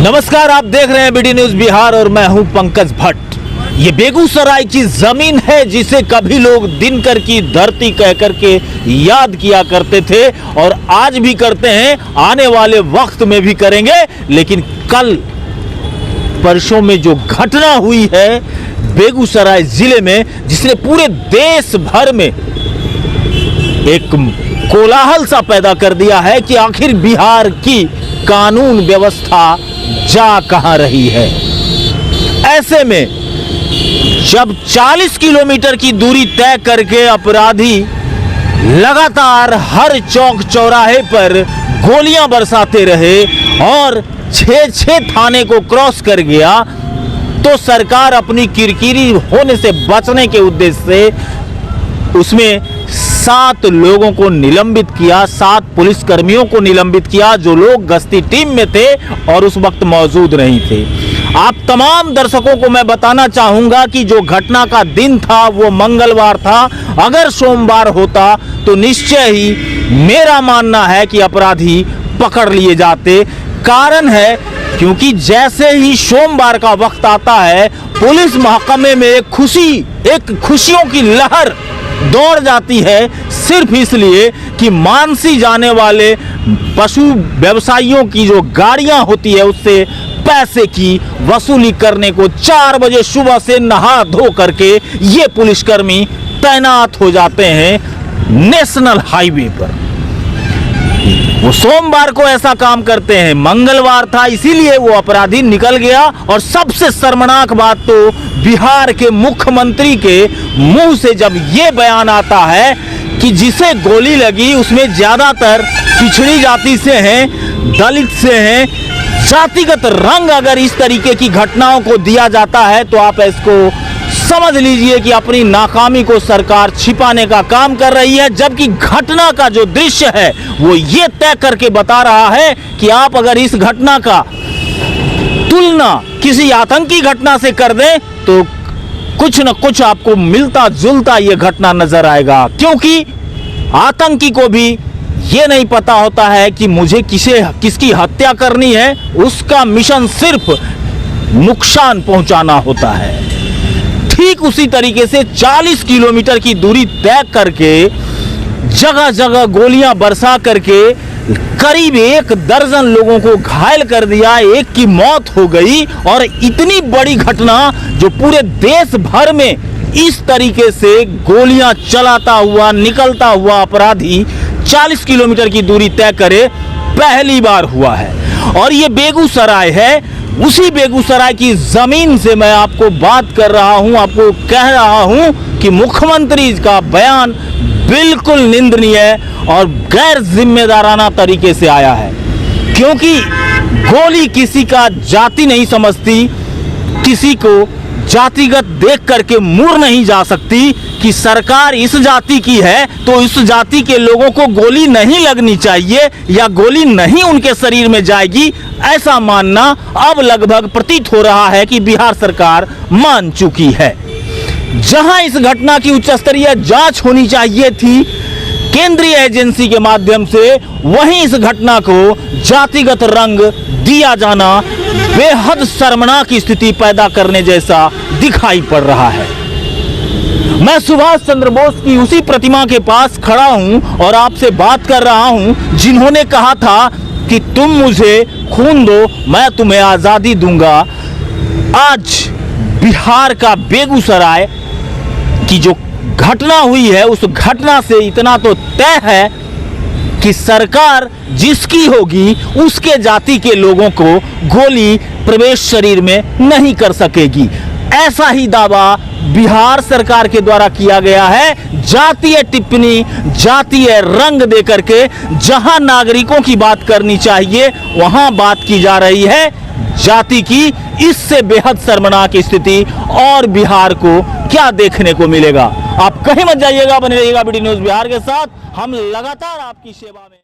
नमस्कार, आप देख रहे हैं बीडी न्यूज बिहार और मैं हूं पंकज भट्ट। ये बेगूसराय की जमीन है जिसे कभी लोग दिनकर की धरती कह करके याद किया करते थे और आज भी करते हैं, आने वाले वक्त में भी करेंगे। लेकिन कल परसों में जो घटना हुई है बेगूसराय जिले में, जिसने पूरे देश भर में एक कोलाहल सा पैदा कर दिया है कि आखिर बिहार की कानून व्यवस्था जा कहां रही है। ऐसे में जब 40 किलोमीटर की दूरी तय करके अपराधी लगातार हर चौक चौराहे पर गोलियां बरसाते रहे और 6 थाने को क्रॉस कर गया, तो सरकार अपनी किरकिरी होने से बचने के उद्देश्य से उसमें 7 लोगों को निलंबित किया, 7 पुलिसकर्मियों को निलंबित किया जो लोग गश्ती टीम में थे और उस वक्त मौजूद नहीं थे। आप तमाम दर्शकों को मैं बताना चाहूंगा कि जो घटना का दिन था वो मंगलवार था। अगर सोमवार होता तो निश्चय ही मेरा मानना है कि अपराधी पकड़ लिए जाते। कारण है क्योंकि जैसे ही सोमवार का वक्त आता है, पुलिस महकमे में एक खुशियों की लहर दौड़ जाती है, सिर्फ इसलिए कि मानसी जाने वाले पशु व्यवसायियों की जो गाड़ियां होती है उससे पैसे की वसूली करने को 4 बजे सुबह से नहा धो करके ये पुलिसकर्मी तैनात हो जाते हैं नेशनल हाईवे पर। वो सोमवार को ऐसा काम करते हैं, मंगलवार था इसीलिए वो अपराधी निकल गया। और सबसे शर्मनाक बात तो बिहार के मुख्यमंत्री के मुंह से जब ये बयान आता है कि जिसे गोली लगी उसमें ज्यादातर पिछड़ी जाति से हैं, दलित से हैं, जातिगत रंग अगर इस तरीके की घटनाओं को दिया जाता है तो आप इसको समझ लीजिए कि अपनी नाकामी को सरकार छिपाने का काम कर रही है। जबकि घटना का जो दृश्य है वो ये तय करके बता रहा है कि आप अगर इस घटना का तुलना किसी आतंकी घटना से कर दें तो कुछ न कुछ आपको मिलता जुलता ये घटना नजर आएगा। क्योंकि आतंकी को भी ये नहीं पता होता है कि मुझे किसकी हत्या करनी है, उसका मिशन सिर्फ नुकसान पहुंचाना होता है। ठीक उसी तरीके से 40 किलोमीटर की दूरी तय करके जगह जगह गोलियां बरसा करके करीब 1 दर्जन लोगों को घायल कर दिया, एक की मौत हो गई। और इतनी बड़ी घटना जो पूरे देश भर में इस तरीके से गोलियां चलाता हुआ निकलता हुआ अपराधी 40 किलोमीटर की दूरी तय करे, पहली बार हुआ है। और ये बेगूसराय है, उसी बेगूसराय की जमीन से मैं आपको बात कर रहा हूं, आपको कह रहा हूं कि मुख्यमंत्री का बयान बिल्कुल निंदनीय और गैर जिम्मेदाराना तरीके से आया है। क्योंकि गोली किसी का जाति नहीं समझती, किसी को जातिगत देख करके मुड़ नहीं जा सकती कि सरकार इस जाति की है तो इस जाति के लोगों को गोली नहीं लगनी चाहिए या गोली नहीं उनके शरीर में जाएगी। ऐसा मानना अब लगभग प्रतीत हो रहा है कि बिहार सरकार मान चुकी है। जहां इस घटना की उच्च स्तरीय जांच होनी चाहिए थी केंद्रीय एजेंसी के माध्यम से, वहीं इस घटना को जातिगत रंग दिया जाना बेहद शर्मनाक स्थिति पैदा करने जैसा दिखाई पड़ रहा है। मैं सुभाष चंद्र बोस की उसी प्रतिमा के पास खड़ा हूं और आपसे बात कर रहा हूं जिन्होंने कहा था कि तुम मुझे खून दो, मैं तुम्हें आजादी दूंगा। आज बिहार का बेगूसराय की जो घटना हुई है उस घटना से इतना तो तय है कि सरकार जिसकी होगी उसके जाति के लोगों को गोली प्रवेश शरीर में नहीं कर सकेगी। ऐसा ही दावा बिहार सरकार के द्वारा किया गया है। जातीय टिप्पणी, जातीय रंग दे करके जहां नागरिकों की बात करनी चाहिए वहां बात की जा रही है जाति की। इससे बेहद शर्मनाक स्थिति और बिहार को क्या देखने को मिलेगा। आप कहीं मत जाइएगा, बने रहिएगा बीडी न्यूज बिहार के साथ। हम लगातार आपकी सेवा में